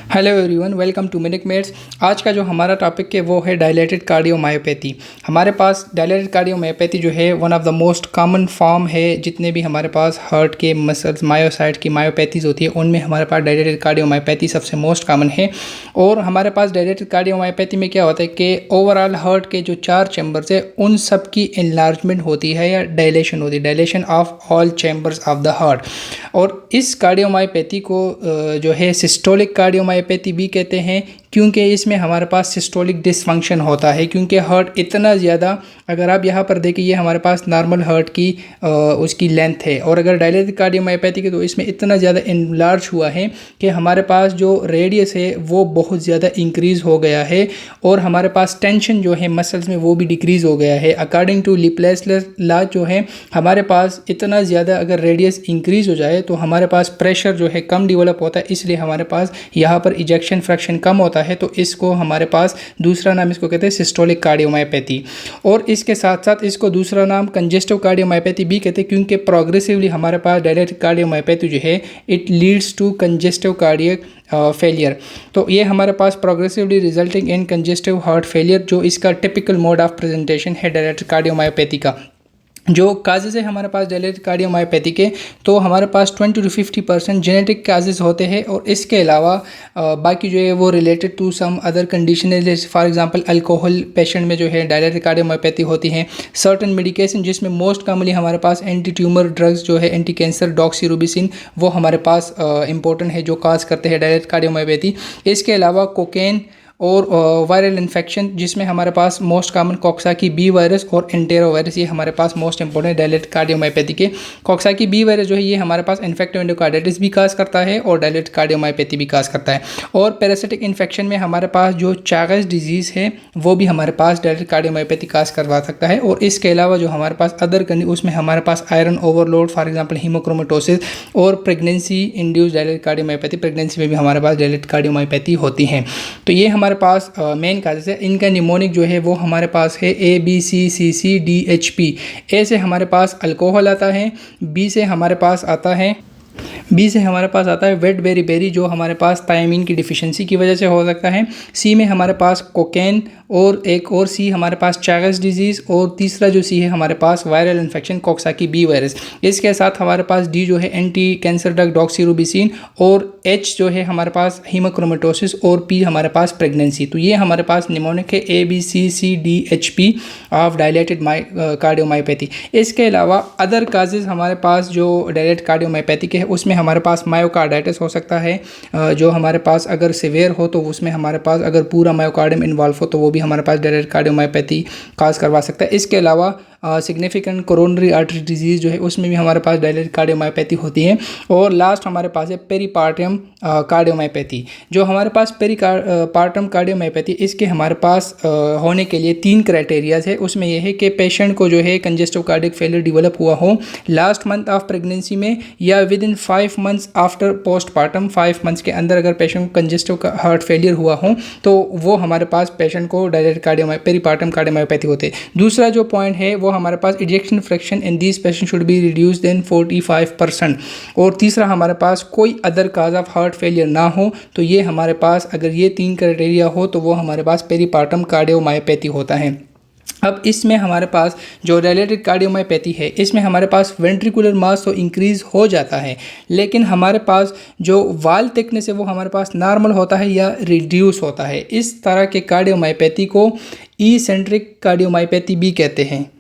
Hello everyone, welcome to मिनिकमेट्स। आज का जो हमारा टॉपिक है वो है डायलेटेड कार्डियोमायोपैथी। हमारे पास डायलेटेड कार्डियोमायोपैथी जो है one of the most common form है। जितने भी हमारे पास हार्ट के मसल्स मायोसाइट की मायोपैथीज होती है उनमें हमारे पास डायलेटेड कार्डियोमायोपैथी सबसे मोस्ट कॉमन है। और हमारे पास डायलेटेड कार्डियोमायोपैथी में क्या होता है कि ओवरऑल हार्ट के जो 4 चैम्बर्स है उन सब की इनलार्जमेंट होती है या डायलेशन होती है, dilation of all chambers of the heart. और इस कार्डियोमायोपैथी को जो है सिस्टोलिक कार्डियोमायोपैथी भी कहते हैं, क्योंकि इसमें हमारे पास सिस्टोलिक डिसफंक्शन होता है। क्योंकि हार्ट इतना ज़्यादा, अगर आप यहाँ पर देखिए, ये हमारे पास नॉर्मल हार्ट की उसकी लेंथ है, और अगर डायलेटेड कार्डियोमायोपैथी की तो इसमें इतना ज़्यादा इनलार्ज हुआ है कि हमारे पास जो रेडियस है वो बहुत ज़्यादा इंक्रीज़ हो गया है, और हमारे पास टेंशन जो है मसल्स में वो भी डिक्रीज़ हो गया है। अकॉर्डिंग टू लैप्लेस लॉ जो है, हमारे पास इतना ज़्यादा अगर रेडियस इंक्रीज़ हो जाए तो हमारे पास प्रेशर जो है कम डेवलप होता है, इसलिए हमारे पास यहाँ पर इजेक्शन फ्रैक्शन कम होता है। तो इसको हमारे पास दूसरा नाम इसको कहते हैं सिस्टोलिक कार्डियोमायोपैथी। और इसके साथ साथ इसको दूसरा नाम कंजेस्टिव कार्डियोमायोपैथी भी कहते हैं, क्योंकि प्रोग्रेसिवली हमारे पास डायलेटेड कार्डियोमायोपैथी जो है it leads to congestive cardiac failure. तो ये हमारे पास progressively resulting in congestive heart failure, जो इसका टिपिकल मोड ऑफ प्रेजेंटेशन है डायलेटेड कार्डियोमायोपैथी का। जो काजेज़ है हमारे पास डायलेटेड कार्डियोमायोपैथी के, तो हमारे पास 20 to 50% जेनेटिक काजेज़ होते हैं, और इसके अलावा बाकी जो है वो related to some other condition है। जैसे फॉर एग्जांपल अल्कोहल पेशेंट में जो है डायलेटेड कार्डियोमायोपैथी होती है। सर्टन मेडिकेशन जिसमें मोस्ट कॉमनली हमारे पास एंटी ट्यूमर ड्रग्स जो है एंटी कैंसर डॉक्सीरूबिसिन, वो हमारे पास इंपॉर्टेंट है जो काज करते हैं डायलेटेड कार्डियोमायोपैथी। इसके अलावा कोकेन और वायरल इन्फेक्शन जिसमें हमारे पास मोस्ट कॉमन कॉक्साकी बी वायरस और एंटेरो वायरस, ये हमारे पास मोस्ट इंपॉर्टेंट डायलेटेड कार्डियोमायोपैथी के। कॉक्साकी बी वायरस जो है ये हमारे पास इन्फेक्टिव एंडोकार्डाइटिस भी काज करता है और डायलेटेड कार्डियोमायोपैथी भी काज करता है। और पैरासिटिक इन्फेक्शन में हमारे पास जो चागस डिजीज़ है वो भी हमारे पास डायलेटेड कार्डियोमायोपैथी काज करवा सकता है। और इसके अलावा जो हमारे पास अदर उसमें हमारे पास iron overload, for example haemochromatosis और pregnancy induced dilated cardiomyopathy, pregnancy में भी हमारे पास डायलेटेड कार्डियोमायोपैथी होती है। तो ये हमारे पास मेन काजेस है। इनका निमोनिक जो है वो हमारे पास है ABCCCDHP। ए से हमारे पास अल्कोहल आता है, बी से हमारे पास आता है वेट बेरी बेरी, जो हमारे पास थायमीन की डिफिशिएंसी की वजह से हो सकता है। सी में हमारे पास कोकेन, और एक और सी हमारे पास चागस डिजीज़, और तीसरा जो सी है हमारे पास वायरल इन्फेक्शन कॉक्साकी बी वायरस। इसके साथ हमारे पास डी जो है एंटी कैंसर ड्रग डॉक्सीरूबिसिन, और एच जो है हमारे पास हीमोक्रोमेटोसिस, और पी हमारे पास प्रेगनेंसी। तो ये हमारे पास निमोनिक है ABCCDHP ऑफ डायलेटेड कार्डियोमायोपैथी। इसके अलावा अदर काजेज हमारे पास जो डायलेटेड कार्डियोमायोपैथी के है उसमें हमारे पास मायोकार्डाइटिस हो सकता है, जो हमारे पास अगर सिवियर हो तो उसमें हमारे पास अगर पूरा मायोकार्डियम इन्वॉल्व हो तो वो भी हमारे पास डायलेटेड कार्डियोमायोपैथी काज करवा सकता है। इसके अलावा सिग्निफिकेंट कोरोनरी आर्टरी डिजीज़ जो है उसमें भी हमारे पास डायलेटेड कार्डियोमायोपैथी होती है। और लास्ट हमारे पास है पेरीपार्टम कार्डियोमायोपैथी। जो हमारे पास पेरीपार्टम कार्डियोमायोपैथी, इसके हमारे पास होने के लिए 3 क्राइटेरियाज है। उसमें यह है कि पेशेंट को जो है कंजेस्टिव कार्डियक फेलियर डेवलप हुआ हो लास्ट मंथ ऑफ प्रेगनेंसी में, या with in 5 months after postpartum. 5 months के अंदर अगर पेशेंट को कंजेस्टिव हार्ट फेलियर हुआ हो तो वो हमारे पास पेशेंट को डायलेटेड पेरीपार्टम कार्डियोमायोपैथी होते हैं। दूसरा जो पॉइंट है वो हमारे पास ejection fraction in this patient should be reduce then 45%। और तीसरा हमारे पास कोई other cause of heart failure ना हो। तो ये हमारे पास अगर ये 3 क्राइटेरिया हो तो वो हमारे पास पेरीपार्टम कार्डियोमायोपैथी होता है। अब इसमें हमारे पास जो डायलेटेड कार्डियोमायोपैथी है इसमें हमारे पास वेंट्रिकुलर मास तो इंक्रीज़ हो जाता है, लेकिन हमारे पास जो वाल थिकनेस है वो हमारे पास नॉर्मल होता है या रिड्यूस होता है। इस तरह के कार्डियोमायोपैथी को ईसेंट्रिक कार्डियोमायोपैथी भी कहते हैं।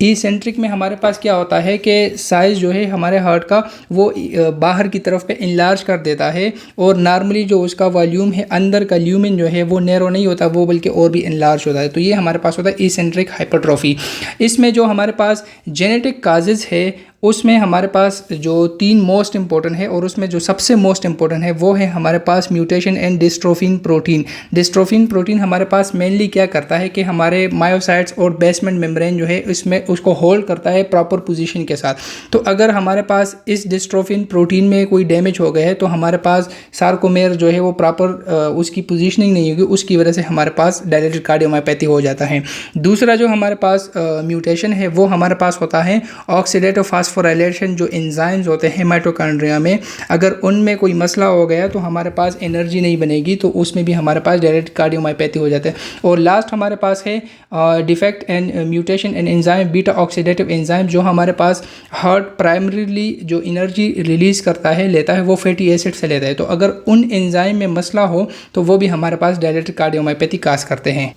ईसेंट्रिक में हमारे पास क्या होता है कि साइज़ जो है हमारे हार्ट का वो बाहर की तरफ पे इनलार्ज कर देता है, और नॉर्मली जो उसका वॉल्यूम है अंदर का ल्यूमेन जो है वो नैरो नहीं होता, वो बल्कि और भी इनलार्ज होता है। तो ये हमारे पास होता है ईसेंट्रिक हाइपरट्रॉफी। इसमें जो हमारे पास जेनेटिक काजेज़ है उसमें हमारे पास जो 3 मोस्ट इंपॉर्टेंट है, और उसमें जो सबसे मोस्ट इंपॉर्टेंट है वो है हमारे पास mutation and dystrophin protein. Dystrophin protein हमारे पास मेनली क्या करता है कि हमारे मायोसाइट्स और बेसमेंट मेम्ब्रेन जो है इसमें उसको होल्ड करता है प्रॉपर पोजीशन के साथ। तो अगर हमारे पास इस डिस्ट्रोफिन प्रोटीन में कोई डैमेज हो गया है तो हमारे पास सार्कोमेर जो है वो प्रॉपर उसकी पोजीशनिंग नहीं होगी, उसकी वजह से हमारे पास डायलेटेड कार्डियोमायोपैथी हो जाता है। दूसरा जो हमारे पास म्यूटेशन है वो हमारे पास होता है ऑक्सीडेटिव फॉस्फोराइलेशन जो एंजाइम्स होते हैं माइटोकॉन्ड्रिया में, अगर उनमें कोई मसला हो गया तो हमारे पास एनर्जी नहीं बनेगी, तो उसमें भी हमारे पास डायलेटेड कार्डियोमायोपैथी हो जाता है। और लास्ट हमारे पास है defect and mutation in enzyme beta oxidative enzyme, जो हमारे पास हार्ट प्राइमरीली जो एनर्जी रिलीज़ करता है लेता है वो फैटी एसिड से लेता है। तो अगर उन एंजाइम में मसला हो तो वो भी हमारे पास डायलेटेड कार्डियोमायोपैथी काज करते हैं।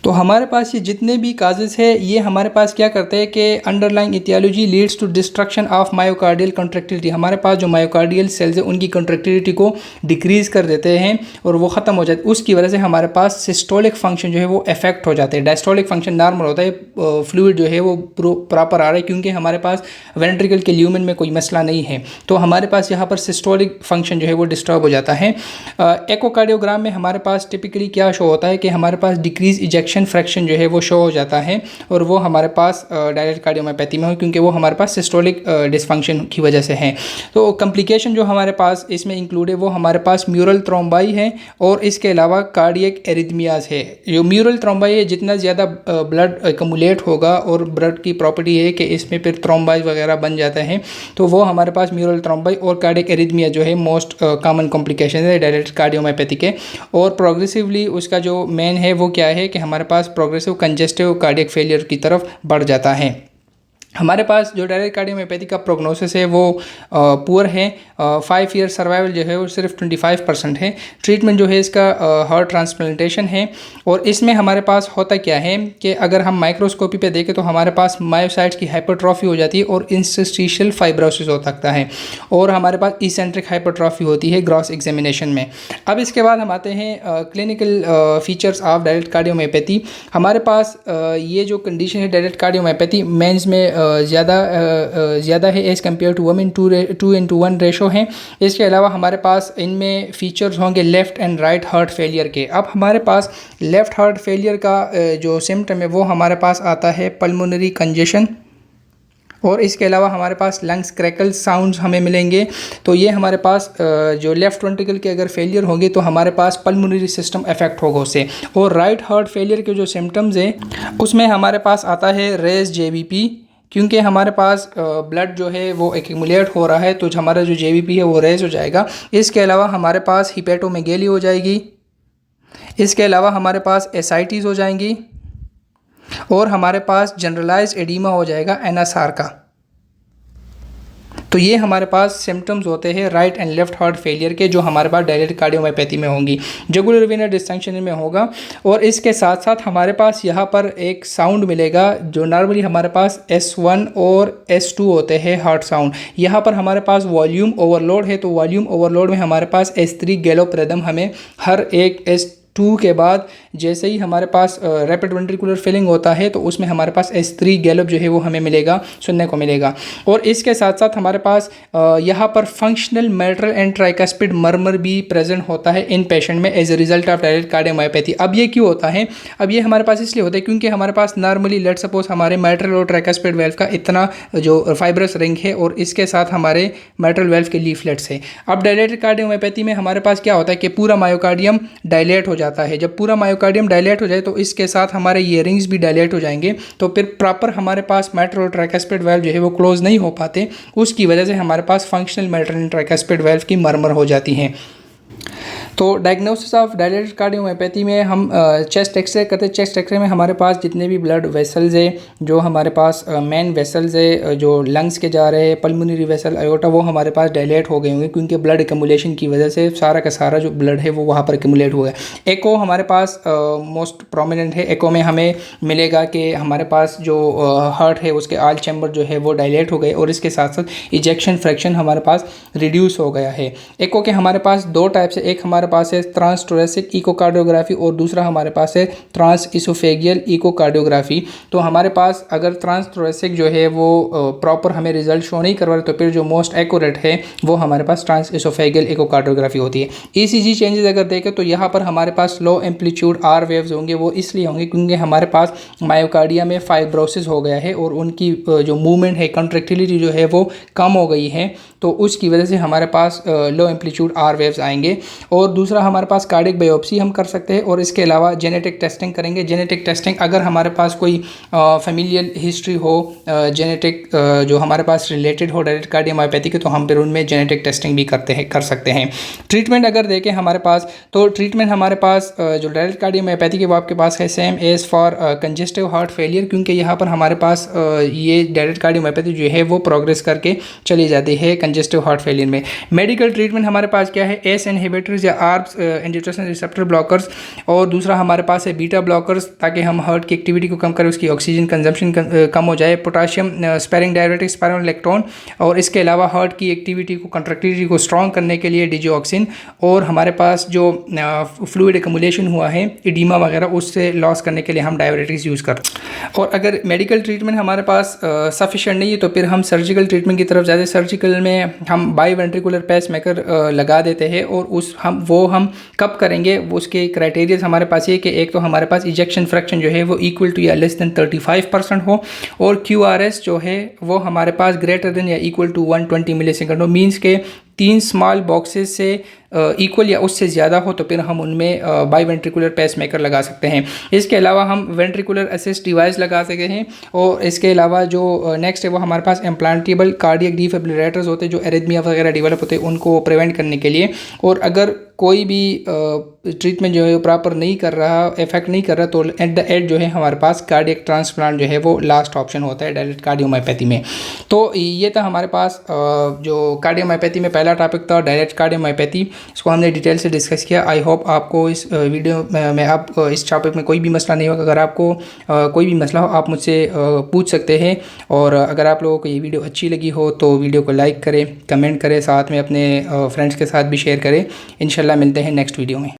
तो हमारे पास ये जितने भी काजेज़ है ये हमारे पास क्या करते हैं कि underlying aetiology leads to destruction of myocardial contractility, हमारे पास जो मायोकार्डियल सेल्स है उनकी कंट्रैक्टिलिटी को डिक्रीज़ कर देते हैं और वो ख़त्म हो जाती है। उसकी वजह से हमारे पास सिस्टोलिक फंक्शन जो है वो इफेक्ट हो जाते हैं। डायस्टोलिक फंक्शन नॉर्मल होता है, फ्लूइड जो है वो प्रॉपर आ रहा है क्योंकि हमारे पास वेंट्रिकल के ल्यूमेन में कोई मसला नहीं है, तो हमारे पास यहाँ पर सिस्टोलिक फंक्शन जो है वो डिस्टर्ब हो जाता है। एकोकार्डियोग्राम में हमारे पास टिपिकली क्या शो होता है कि हमारे पास डिक्रीज इजेक्शन फ्रैक्शन जो है वो शो हो जाता है और वो हमारे पास डायलेटेड कार्डियोमायोपैथी में हो क्योंकि वो हमारे पास सिस्टोलिक डिसफंक्शन की वजह से है। तो कम्प्लिकेशन जो हमारे पास इसमें इंक्लूड है वो हमारे पास म्यूरल थ्रोम्बाई है और इसके अलावा कार्डियक एरिथमियाज है। जो म्यूरल थ्रोम्बाई है, जितना ज़्यादा ब्लड एकमुलेट होगा और ब्लड की प्रॉपर्टी है कि इसमें फिर थ्रोम्बाइज वगैरह बन जाते हैं, तो वो हमारे पास म्यूरल थ्रोम्बाई और कार्डियक एरिथमिया जो है मोस्ट कॉमन कॉम्प्लिकेशन है डायलेटेड कार्डियोमायोपैथी के। और प्रोग्रेसिवली उसका जो मेन है वो क्या है कि हमारे पास प्रोग्रेसिव कंजेस्टिव कार्डियक फेलियर की तरफ बढ़ जाता है। हमारे पास जो डायलेटेड कार्डियोमायोपैथी का प्रोग्नोसिस है वो पुअर है। 5 ईयर सर्वाइवल जो है वो सिर्फ 25% है। ट्रीटमेंट जो है इसका हार्ट ट्रांसप्लांटेशन है। और इसमें हमारे पास होता क्या है कि अगर हम माइक्रोस्कोपी पे देखें तो हमारे पास मायोसाइट्स की हाइपरट्रॉफी हो जाती है और इंटरस्टिशियल फाइब्रोसिस हो सकता है और हमारे पास इसेंट्रिक हाइपरट्रॉफी होती है ग्रॉस एग्जामिनेशन में। अब इसके बाद हम आते हैं clinical features of dilated cardiomyopathy. हमारे पास ये जो कंडीशन है डायलेटेड कार्डियोमायोपैथी मेंस में ज़्यादा है as compare to women, 2:1 ratio है। इसके अलावा हमारे पास इनमें फ़ीचर्स होंगे left and right heart failure के। अब हमारे पास लेफ़्ट हार्ट फेलियर का जो सिम्टम है वो हमारे पास आता है पल्मोनरी कंजेशन और इसके अलावा हमारे पास लंग्स क्रैकल साउंड्स हमें मिलेंगे। तो ये हमारे पास जो लेफ़्ट वेंट्रिकल के अगर फेलियर होंगे तो हमारे पास पल्मोनरी सिस्टम इफेक्ट होगा उससे। और राइट हार्ट फेलियर के जो सिम्टम्स हैं उसमें हमारे पास आता है रेज जेवीपी, क्योंकि हमारे पास ब्लड जो है वो एक्यूमुलेट हो रहा है तो हमारा जो जेवीपी है वो रेज हो जाएगा। इसके अलावा हमारे पास हिपेटोमेगेली हो जाएगी। इसके अलावा हमारे पास एसाइटीज़ हो जाएंगी और हमारे पास जनरलाइज्ड एडीमा हो जाएगा एनएसआर का। तो ये हमारे पास सिम्टम्स होते हैं right and left heart failure के जो हमारे पास डायलेटेड कार्डियोमायोपैथी में होंगी, जुगुलर वेनस डिस्टंक्शन में होगा। और इसके साथ साथ हमारे पास यहाँ पर एक साउंड मिलेगा जो नॉर्मली हमारे पास S1 और S2 होते हैं हार्ट साउंड। यहाँ पर हमारे पास वॉल्यूम ओवरलोड है, तो वॉल्यूम ओवरलोड में हमारे पास S3 गैलोप रिदम हमें हर एक S2 के बाद जैसे ही हमारे पास रैपिड वेंट्रिकुलर फिलिंग होता है तो उसमें हमारे पास S3 गैलोप जो है वो हमें मिलेगा, सुनने को मिलेगा। और इसके साथ साथ हमारे पास यहाँ पर functional mitral and tricuspid murmur भी प्रेजेंट होता है इन पेशेंट में as a result of dilated cardiomyopathy. अब ये क्यों होता है? अब ये हमारे पास इसलिए होता है क्योंकि हमारे पास नॉर्मली लेट सपोज हमारे मेट्रल और ट्राइकस्पिड वेल्व का इतना जो फाइब्रस रिंग है और इसके साथ हमारे मेट्रल वेल्व के लीफलेट्स है। अब डायलेटेड कार्डियोमायोपैथी में हमारे पास क्या होता है कि पूरा मायोकार्डियम डायलेट हो जाता है। जब पूरा मायोकार्डियम डायलेट हो जाए तो इसके साथ हमारे ये रिंग्स भी डायलेट हो जाएंगे, तो फिर प्रॉपर हमारे पास मेट्रल और ट्राइकस्पिड वाल्व जो है वो क्लोज नहीं हो पाते। उसकी वजह से हमारे पास functional mitral and tricuspid valve की मरमर हो जाती हैं। तो डायग्नोसिस ऑफ डायलेटेड कार्डियोमायोपैथी में हम चेस्ट एक्सरे करते हैं। चेस्ट एक्सरे में हमारे पास जितने भी ब्लड वेसल्स है, जो हमारे पास मेन वेसल्स है जो लंग्स के जा रहे हैं, पल्मोनरी वेसल, अयोटा, वो हमारे पास डायलेट हो गए होंगे क्योंकि ब्लड एकमुलेशन की वजह से सारा का सारा जो ब्लड है वो वहाँ पर एकमुलेट हो गया। एको हमारे पास मोस्ट प्रोमिनेंट है। एको में हमें मिलेगा कि हमारे पास जो हार्ट है उसके आल चैम्बर जो है वो डायलेट हो गए और इसके साथ साथ इजेक्शन फ्रैक्शन हमारे पास रिड्यूस हो गया है। एको के हमारे पास दो टाइप से, एक हमारे पास है ट्रांसथोरेसिक इकोकार्डियोग्राफी और दूसरा हमारे पास है ट्रांस इसोफेगियल इकोकार्डियोग्राफी। तो हमारे पास अगर ट्रांसथोरेसिक जो है वो प्रॉपर हमें रिजल्ट शो नहीं करवा रहे तो फिर जो मोस्ट एक्यूरेट है वो हमारे पास ट्रांस इसोफेगियल इकोकार्डियोग्राफी होती है। ईसीजी चेंजेस अगर देखें तो यहाँ पर हमारे पास लो एम्पलीट्यूड आर वेव्स होंगे, वो इसलिए होंगे क्योंकि हमारे पास मायोकार्डिया में फाइब्रोसिस हो गया है और उनकी जो मूवमेंट है, कंट्रैक्टिलिटी जो है वो कम हो गई है, तो उसकी वजह से हमारे पास लो एम्पलीट्यूड आर वेव्स आएंगे। और दूसरा हमारे पास कार्डियक बायोप्सी हम कर सकते हैं, और इसके अलावा जेनेटिक टेस्टिंग करेंगे। जेनेटिक टेस्टिंग अगर हमारे पास कोई फैमिलियल हिस्ट्री हो, जेनेटिक जो हमारे पास रिलेटेड हो डायलेटेड कार्डियोमायोपैथी के, तो हम फिर उनमें जेनेटिक टेस्टिंग भी कर सकते हैं। ट्रीटमेंट अगर देखें हमारे पास, तो ट्रीटमेंट हमारे पास जो डायलेटेड कार्डियोमायोपैथी के वो आपके पास है same as for congestive heart failure, क्योंकि यहाँ पर हमारे पास ये डायलेटेड कार्डियोमायोपैथी जो है वो प्रोग्रेस करके चली जाती है कंजेस्टिव हार्ट फेलियर में। मेडिकल ट्रीटमेंट हमारे पास क्या है, एस इनहिबिटर्स या आर्ब्स एंजियोटेंसिन रिसेप्टर ब्लॉकर्स, और दूसरा हमारे पास है बीटा ब्लॉकर्स, ताकि हम हार्ट की एक्टिविटी को कम करें, उसकी ऑक्सीजन कंजम्पशन कम हो जाए। पोटाशियम स्पेरिंग डायरेटिक स्पाइरोलेक्टोन, और इसके अलावा हार्ट की एक्टिविटी को कंट्रैक्टिलिटी को स्ट्रॉन्ग करने के लिए डिजिऑक्सिन, और हमारे पास जो फ्लूइड एकमुलेशन हुआ है इडीमा वगैरह, उससे लॉस करने के लिए हम डायरेटिक्स यूज़ करते हैं। और अगर मेडिकल ट्रीटमेंट हमारे पास सफिशिएंट नहीं है, तो फिर हम सर्जिकल ट्रीटमेंट की तरफ जाते हैं। सर्जिकल में हम बाईवेंट्रिकुलर पेसमेकर लगा देते हैं, और हम कब करेंगे, उसके क्राइटेरिया हमारे पास ये कि एक तो हमारे पास इजेक्शन फ्रैक्शन जो है वो इक्वल टू या लेस देन 35% हो, और QRS जो है वो हमारे पास ग्रेटर देन या इक्वल टू 120 मिलीसेकंड हो। मीन्स के 3 स्मॉल बॉक्सेस से इक्वल या उससे ज़्यादा हो, तो फिर हम उनमें बाईवेंट्रिकुलर पेसमेकर लगा सकते हैं। इसके अलावा हम वेंट्रिकुलर असिस्ट डिवाइस लगा सकते हैं, और इसके अलावा जो नेक्स्ट है वो हमारे पास इम्प्लांटेबल कार्डियक डिफिब्रिलेटर्स होते हैं, जो एरिथमिया वगैरह डेवलप होते हैं उनको प्रिवेंट करने के लिए। और अगर कोई भी ट्रीटमेंट जो है प्रॉपर नहीं कर रहा, इफेक्ट नहीं कर रहा, तो एट द एंड जो है हमारे पास कार्डियक ट्रांसप्लांट जो है वो लास्ट ऑप्शन होता है डायलेटेड कार्डियोमायोपैथी में। तो ये था हमारे पास जो कार्डियोमायोपैथी में पहला टॉपिक था, डायलेटेड कार्डियोमायोपैथी। इसको हमने डिटेल से डिस्कस किया। आई होप आपको इस वीडियो में आप इस टॉपिक में कोई भी मसला नहीं होगा। अगर आपको कोई भी मसला हो आप मुझसे पूछ सकते हैं, और अगर आप लोगों को ये वीडियो अच्छी लगी हो तो वीडियो को लाइक करें, कमेंट करें, साथ में अपने फ्रेंड्स के साथ भी शेयर करें। इंशाल्लाह मिलते हैं नेक्स्ट वीडियो में।